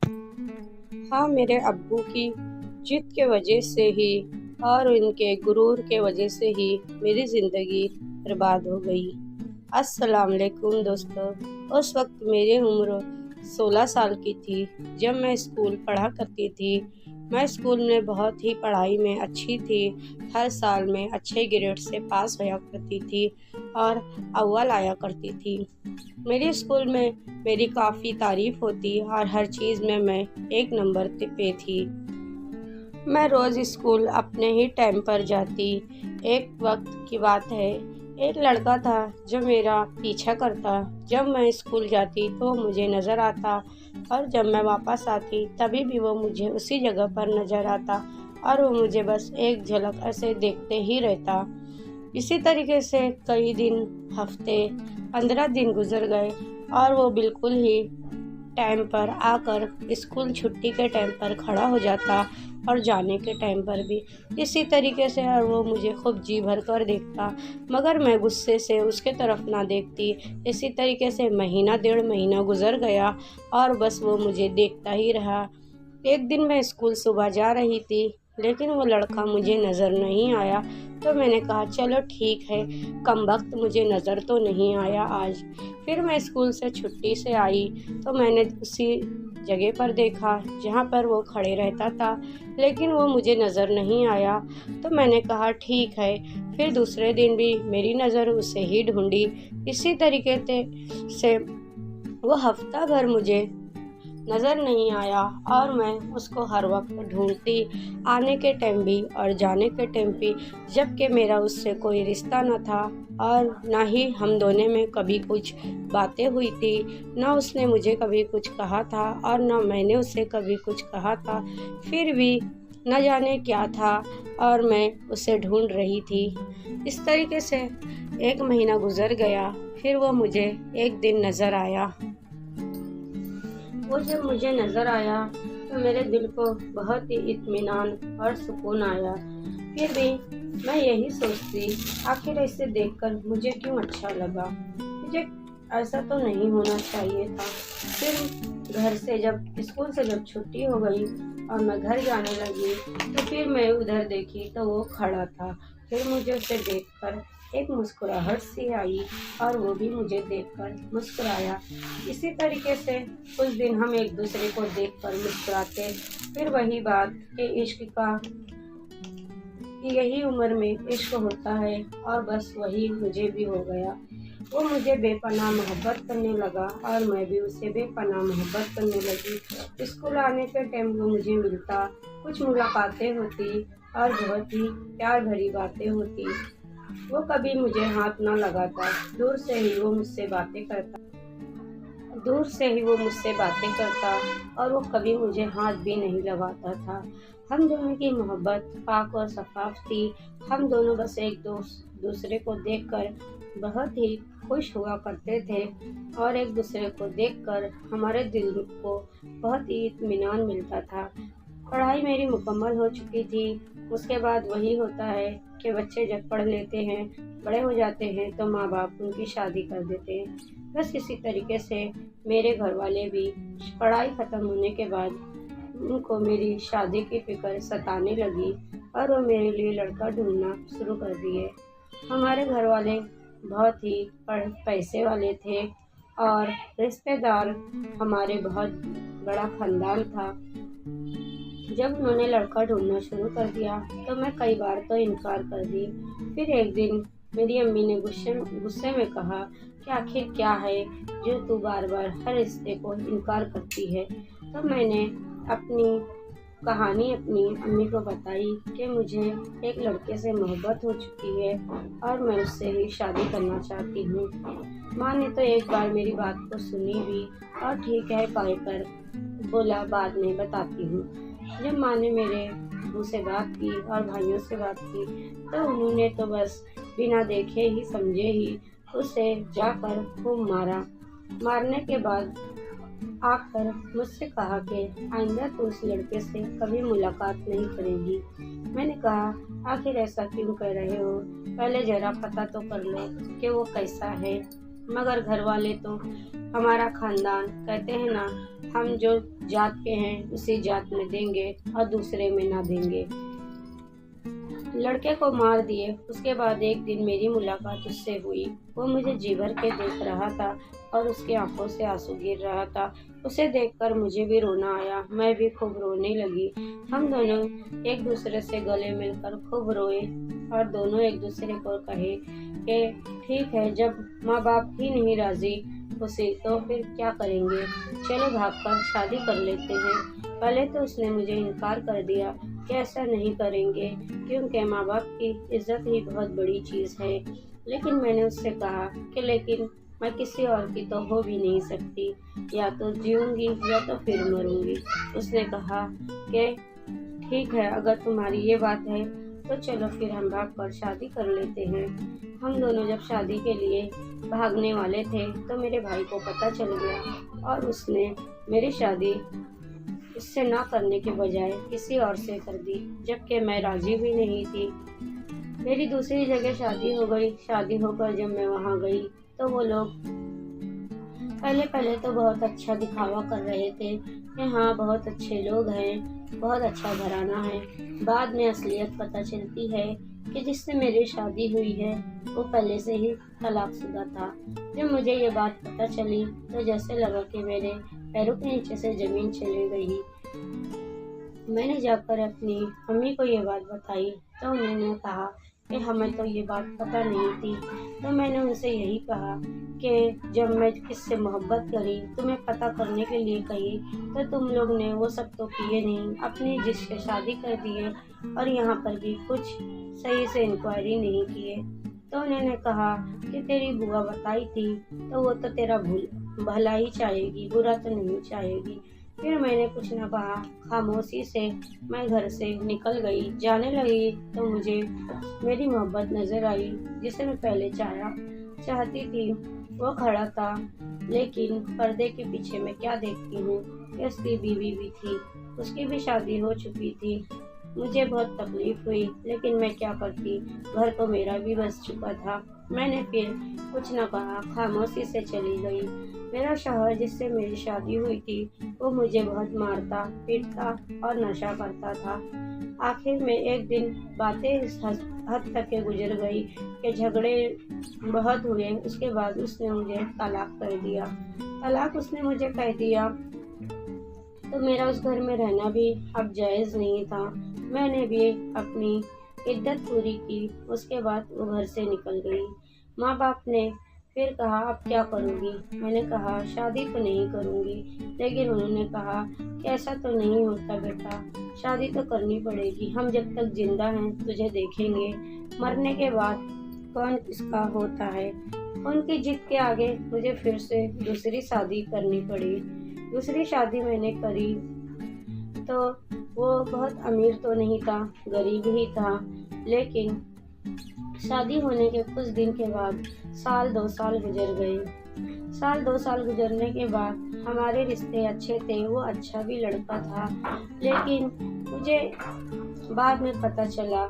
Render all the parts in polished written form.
हाँ, मेरे अब्बू की जिद के वजह से ही और उनके गुरूर के वजह से ही मेरी ज़िंदगी बर्बाद हो गई। अस्सलाम वालेकुम दोस्तों। उस वक्त मेरी उम्र 16 साल की थी जब मैं स्कूल पढ़ा करती थी। मैं स्कूल में बहुत ही पढ़ाई में अच्छी थी। हर साल में अच्छे ग्रेड से पास होया करती थी और अव्वल आया करती थी। मेरे स्कूल में मेरी काफ़ी तारीफ़ होती और हर चीज़ में मैं एक नंबर पे थी। मैं रोज़ स्कूल अपने ही टाइम पर जाती। एक वक्त की बात है, एक लड़का था जो मेरा पीछा करता। जब मैं स्कूल जाती तो मुझे नज़र आता और जब मैं वापस आती तभी भी वो मुझे उसी जगह पर नज़र आता और वो मुझे बस एक झलक ऐसे देखते ही रहता। इसी तरीके से कई दिन, हफ्ते, 15 दिन गुजर गए और वो बिल्कुल ही टाइम पर आकर स्कूल छुट्टी के टाइम पर खड़ा हो जाता और जाने के टाइम पर भी इसी तरीके से। और वो मुझे खूब जी भर कर देखता, मगर मैं गुस्से से उसके तरफ ना देखती। इसी तरीके से महीना 1.5 महीना गुजर गया और बस वो मुझे देखता ही रहा। एक दिन मैं स्कूल सुबह जा रही थी लेकिन वो लड़का मुझे नज़र नहीं आया। तो मैंने कहा चलो ठीक है, कमबख्त मुझे नज़र तो नहीं आया आज। फिर मैं स्कूल से छुट्टी से आई तो मैंने उसी जगह पर देखा जहाँ पर वो खड़े रहता था, लेकिन वो मुझे नज़र नहीं आया। तो मैंने कहा ठीक है। फिर दूसरे दिन भी मेरी नज़र उसे ही ढूंढी। इसी तरीके से वो हफ्ता भर मुझे नज़र नहीं आया और मैं उसको हर वक्त ढूंढती, आने के टाइम भी और जाने के टाइम भी। जबकि मेरा उससे कोई रिश्ता न था और ना ही हम दोनों में कभी कुछ बातें हुई थी, ना उसने मुझे कभी कुछ कहा था और ना मैंने उसे कभी कुछ कहा था। फिर भी न जाने क्या था और मैं उसे ढूंढ रही थी। इस तरीके से 1 महीना गुजर गया। फिर वो मुझे एक दिन नज़र आया। वो जब मुझे नज़र आया तो मेरे दिल को बहुत ही इत्मीनान और सुकून आया। फिर भी मैं यही सोचती, आखिर इसे देखकर मुझे क्यों अच्छा लगा, मुझे ऐसा तो नहीं होना चाहिए था। फिर घर से जब स्कूल से जब छुट्टी हो गई और मैं घर जाने लगी तो फिर मैं उधर देखी तो वो खड़ा था। फिर मुझे उसे देखकर एक मुस्कुराहट सी आई और वो भी मुझे देखकर मुस्कुराया। इसी तरीके से कुछ दिन हम एक दूसरे को देखकर मुस्कुराते। फिर वही बात कि इश्क का, कि यही उम्र में इश्क होता है और बस वही मुझे भी हो गया। वो मुझे बेपनाह मोहब्बत करने लगा और मैं भी उसे बेपनाह मोहब्बत करने लगी। स्कूल आने के टाइम वो मुझे मिलता, कुछ मुलाकातें होती और बहुत ही प्यार भरी बातें होती। वो कभी मुझे हाथ ना लगाता, दूर से ही वो मुझसे बातें करता और वो कभी मुझे हाथ भी नहीं लगाता था। हम दोनों की मोहब्बत पाक और शफाफ थी। हम दोनों बस एक दूसरे को देखकर बहुत ही खुश हुआ करते थे और एक दूसरे को देखकर हमारे दिल को बहुत ही इत्मीनान मिलता था। पढ़ाई मेरी मुकम्मल हो चुकी थी। उसके बाद वही होता है कि बच्चे जब पढ़ लेते हैं, बड़े हो जाते हैं तो माँ बाप उनकी शादी कर देते हैं। बस इसी तरीके से मेरे घर वाले भी पढ़ाई ख़त्म होने के बाद उनको मेरी शादी की फिक्र सताने लगी और वो मेरे लिए लड़का ढूंढना शुरू कर दिए। हमारे घर वाले बहुत ही पैसे वाले थे और रिश्तेदार, हमारे बहुत बड़ा खानदान था। जब उन्होंने लड़का ढूंढना शुरू कर दिया तो मैं कई बार तो इनकार कर दी। फिर एक दिन मेरी अम्मी ने गुस्से में कहा कि आखिर क्या है जो तू बार बार हर रिश्ते को इनकार करती है। तो मैंने अपनी कहानी अपनी अम्मी को बताई कि मुझे एक लड़के से मोहब्बत हो चुकी है और मैं उससे ही शादी करना चाहती हूँ। माँ ने तो एक बार मेरी बात को सुनी भी और ठीक है कहकर बोला बाद में बताती हूँ। जब माँ ने मेरे अब्बू से बात की और भाइयों से बात की तो उन्होंने तो बस बिना देखे ही समझे ही उसे जाकर खूब मारा। मारने के बाद आकर मुझसे कहा कि आइंदा तो उस लड़के से कभी मुलाकात नहीं करेगी। मैंने कहा आखिर ऐसा क्यों कर रहे हो, पहले जरा पता तो कर लो कि वो कैसा है। मगर घर वाले तो, हमारा खानदान कहते हैं ना, हम जो जात के हैं उसी जात में देंगे और दूसरे में ना देंगे। लड़के को मार दिए। उसके बाद एक दिन मेरी मुलाकात उससे हुई। वो मुझे जी भर के देख रहा था और उसकी आंखों से आंसू गिर रहा था। उसे देखकर मुझे भी रोना आया। मैं भी खूब रोने लगी। हम दोनों एक दूसरे से गले मिलकर खूब रोए और दोनों एक दूसरे को कहे कि ठीक है, जब माँ बाप ही नहीं राजी उसे तो फिर क्या करेंगे, चलो भागकर शादी कर लेते हैं। पहले तो उसने मुझे इनकार कर दिया कि ऐसा नहीं करेंगे, क्योंकि माँ बाप की इज्जत ही बहुत बड़ी चीज़ है। लेकिन मैंने उससे कहा कि लेकिन मैं किसी और की तो हो भी नहीं सकती, या तो जीऊंगी या तो फिर मरूंगी। उसने कहा कि ठीक है, अगर तुम्हारी ये बात है तो चलो फिर हम भाग कर शादी कर लेते हैं। हम दोनों जब शादी के लिए भागने वाले थे तो मेरे भाई को पता चल गया और उसने मेरी शादी उससे ना करने के बजाय किसी और से कर दी, जबकि मैं राजी भी नहीं थी। मेरी दूसरी जगह शादी हो गई। शादी होकर जब मैं वहाँ गई तो वो लोग पहले पहले तो बहुत अच्छा दिखावा कर रहे थे कि हाँ बहुत अच्छे लोग हैं, बहुत अच्छा घराना है। बाद में असलियत पता चलती है कि जिससे मेरी शादी हुई है वो पहले से ही तलाकशुदा था। जब मुझे ये बात पता चली तो जैसे लगा कि मेरे पैरों के नीचे से जमीन चली गई। मैंने जाकर अपनी मम्मी को ये बात बताई तो उन्होंने कहा कि हमें तो ये बात पता नहीं थी। तो मैंने उनसे यही कहा कि जब मैं किससे मोहब्बत करी, तुम्हें पता करने के लिए कही, तो तुम लोग ने वो सब तो किए नहीं, अपनी जिससे शादी कर दिए और यहाँ पर भी कुछ सही से इंक्वायरी नहीं किए। तो उन्होंने कहा कि तेरी बुआ बताई थी तो वो तो तेरा भला ही चाहेगी, बुरा तो नहीं चाहेगी। फिर मैंने कुछ न कहा, खामोशी से मैं घर से निकल गई। जाने लगी तो मुझे मेरी मोहब्बत नजर आई, जिसे मैं पहले चाहती थी। वो खड़ा था, लेकिन पर्दे के पीछे मैं क्या देखती हूँ कि उसकी बीवी भी थी, उसकी भी शादी हो चुकी थी। मुझे बहुत तकलीफ हुई, लेकिन मैं क्या करती, घर तो मेरा भी बस चुका था। मैंने फिर कुछ न कहा, खामोशी से चली गई। मेरा शौहर जिससे मेरी शादी हुई थी वो मुझे बहुत मारता पीटता और नशा करता था। आखिर में एक दिन बातें इस हद तक के गुजर गई कि झगड़े बहुत हुए। उसके बाद उसने मुझे तलाक कर दिया। तलाक उसने मुझे कह दिया तो मेरा उस घर में रहना भी अब जायज़ नहीं था। मैंने भी अपनी इद्दत पूरी की। उसके बाद वो घर से निकल गई। माँ बाप ने फिर कहा, अब क्या करोगी? मैंने कहा शादी तो नहीं करूँगी। लेकिन उन्होंने कहा कि ऐसा तो नहीं होता बेटा, शादी तो करनी पड़ेगी। हम जब तक जिंदा हैं तुझे देखेंगे, मरने के बाद कौन किसका होता है। उनकी जिद के आगे मुझे फिर से दूसरी शादी करनी पड़ी। दूसरी शादी मैंने करी तो वो बहुत अमीर तो नहीं था, गरीब ही था। लेकिन शादी होने के कुछ दिन के बाद 1-2 साल गुजर गए। 1-2 साल गुजरने के बाद हमारे रिश्ते अच्छे थे। वो अच्छा भी लड़का था, लेकिन मुझे बाद में पता चला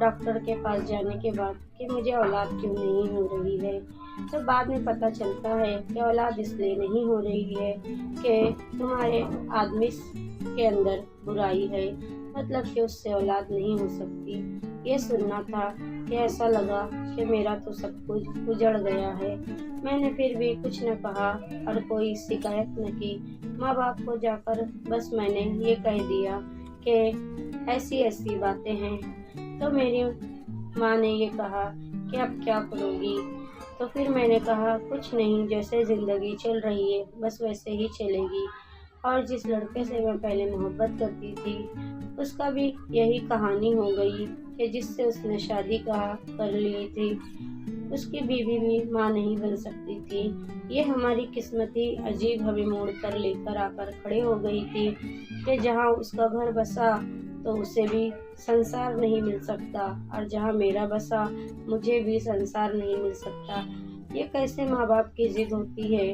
डॉक्टर के पास जाने के बाद कि मुझे औलाद क्यों नहीं हो रही है। तो बाद में पता चलता है कि औलाद इसलिए नहीं हो रही है कि तुम्हारे आदमी के अंदर बुराई है, मतलब कि उससे औलाद नहीं हो सकती। ये सुनना था कि ऐसा लगा कि मेरा तो सब कुछ उजड़ गया है। मैंने फिर भी कुछ न कहा और कोई शिकायत न की। माँ बाप को जाकर बस मैंने ये कह दिया कि ऐसी ऐसी बातें हैं। तो मेरी माँ ने ये कहा कि अब क्या करोगी? तो फिर मैंने कहा कुछ नहीं, जैसे ज़िंदगी चल रही है बस वैसे ही चलेगी। और जिस लड़के से मैं पहले मोहब्बत करती थी उसका भी यही कहानी हो गई कि जिससे उसने शादी कर ली थी उसकी बीवी भी माँ नहीं बन सकती थी। ये हमारी किस्मत ही अजीब हमें मोड़ कर लेकर आकर खड़े हो गई थी कि जहाँ उसका घर बसा तो उसे भी संसार नहीं मिल सकता, और जहाँ मेरा बसा मुझे भी संसार नहीं मिल सकता। ये कैसे माँ बाप की जिद होती है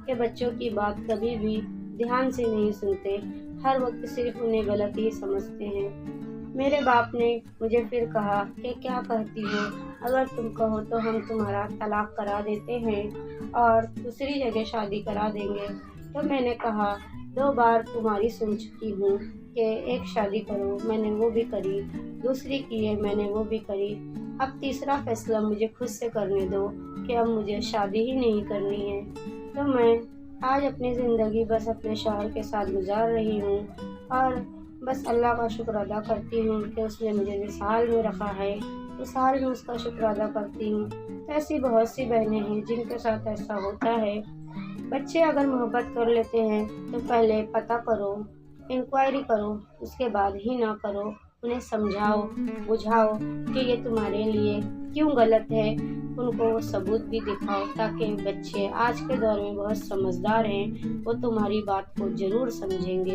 कि बच्चों की बात कभी भी ध्यान से नहीं सुनते, हर वक्त सिर्फ उन्हें गलत ही समझते हैं। मेरे बाप ने मुझे फिर कहा कि क्या कहती हो, अगर तुम कहो तो हम तुम्हारा तलाक करा देते हैं और दूसरी जगह शादी करा देंगे। तो मैंने कहा 2 बार तुम्हारी सुन चुकी हूँ कि एक शादी करो, मैंने वो भी करी, दूसरी की है मैंने वो भी करी, अब तीसरा फैसला मुझे खुद से करने दो कि अब मुझे शादी ही नहीं करनी है। तो मैं आज अपनी ज़िंदगी बस अपने शौहर के साथ गुजार रही हूँ और बस अल्लाह का शुक्र अदा करती हूँ कि उसने मुझे जिस हाल में रखा है उस हाल में उसका शुक्र अदा करती हूँ। तो ऐसी बहुत सी बहनें हैं जिनके साथ ऐसा होता है। बच्चे अगर मोहब्बत कर लेते हैं तो पहले पता करो, इंक्वायरी करो, उसके बाद ही ना करो। उन्हें समझाओ, बुझाओ कि ये तुम्हारे लिए क्यों गलत है, उनको वो सबूत भी दिखाओ ताकि बच्चे आज के दौर में बहुत समझदार हैं, वो तुम्हारी बात को ज़रूर समझेंगे।